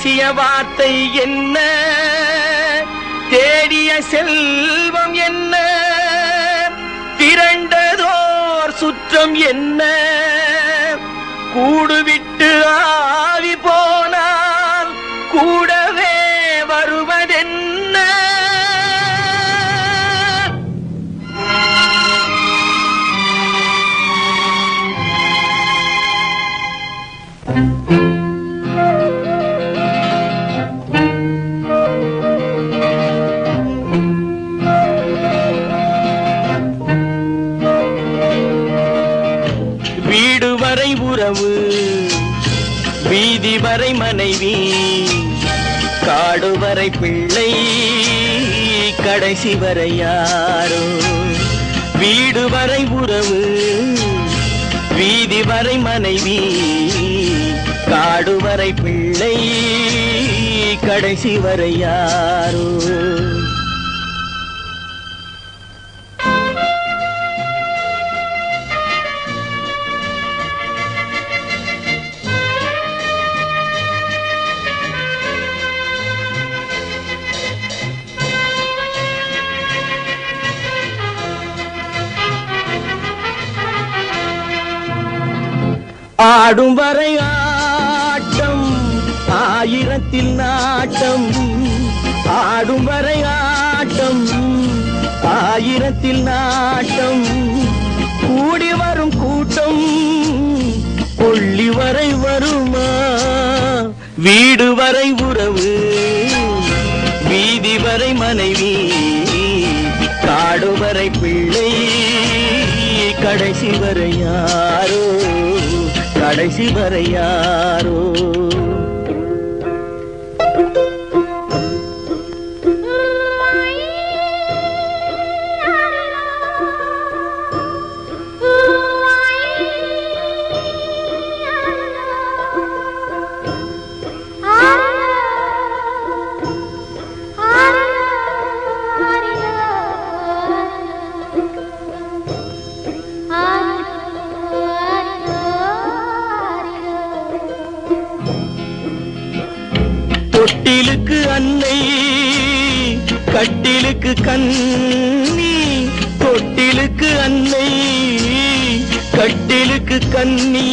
பேசிய வார்த்தை என்ன, தேடிய செல்வம் என்ன, திரண்டதோர் சுற்றம் என்ன, கூடுவிட்டு ஆவி போனால் கூடவே வருவதென்ன. வீடு வரை உறவு, வீதி வரை மனைவி, காடு வரை பிள்ளை, கடைசி வரை யாரோ. வீடு வரை உறவு, வீதி வரை மனைவி, காடு வரை பிள்ளை, கடைசி வரை யாரோ. ஆடும் வரை ஆட்டம், ஆயிரத்தில் நாட்டம். ஆடும் வரை ஆட்டம், ஆயிரத்தில் நாட்டம். கூடி வரும் கூட்டம் கொள்ளி வரை வருமா. வீடு வரை உறவு, வீதி வரை மனைவி, காடு வரை பிள்ளை, கடைசி வரை யாரோ, கடைசி வரை யாரோ. தொட்டிலுக்கு அன்னை, கட்டிலுக்கு கண்ணி. தொட்டிலுக்கு அன்னை, கட்டிலுக்கு கண்ணி,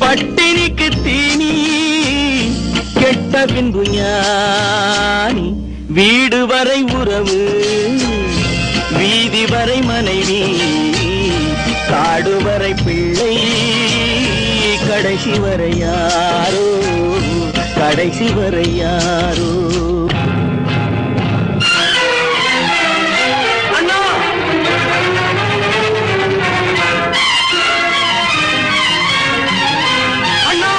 பட்டினிக்கு தீனி, கெட்ட பின்பு ஞானி. வீடு வரை உறவு, வீதி வரை மனைவி, காடு வரை பிள்ளை, கடைசி வரை யாரோ, கடைசி வரை யாரோ. அண்ணா, அண்ணா,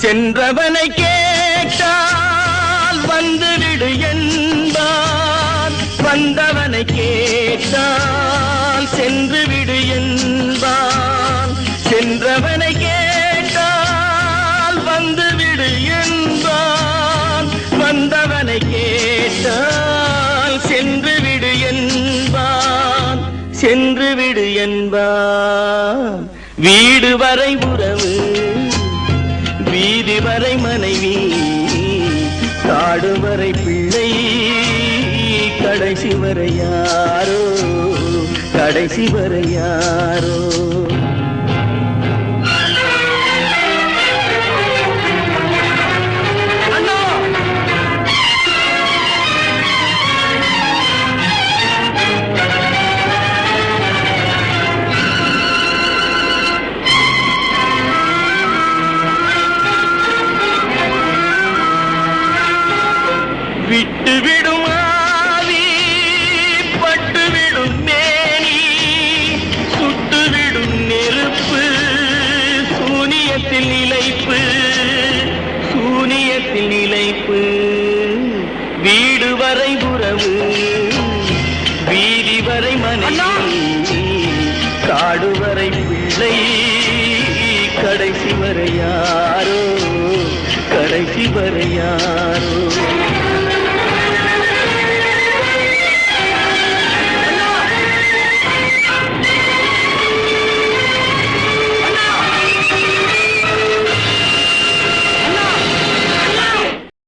சென்றவனை கேட்டால் வந்துவிடு என்பான், வந்தவனை கேட்டால் சென்று விடு என்பான். சென்றவனை கேட்டால் வந்துவிடு என்பான், வந்தவனை கேட்டால் சென்று விடு என்பான், சென்று விடு என்பான். வீடு வரை உறவு, வீதி வரை மனைவி, காடு வரை பிள்ளை, கடைசி வரை யாரோ, கடைசி வரை யாரோ. விட்டுவிடும் ஆவி, பட்டுவிடும் மேனி, சுட்டுவிடும் நெருப்பு, சூனியத்தில் நிலைப்பு, சூனியத்தில் நிலைப்பு. வீடு வரை உறவு, வீதி வரை மனைவி, காடு வரை பிள்ளை, கடைசி வரை யாரோ, கடைசி வரை யாரோ.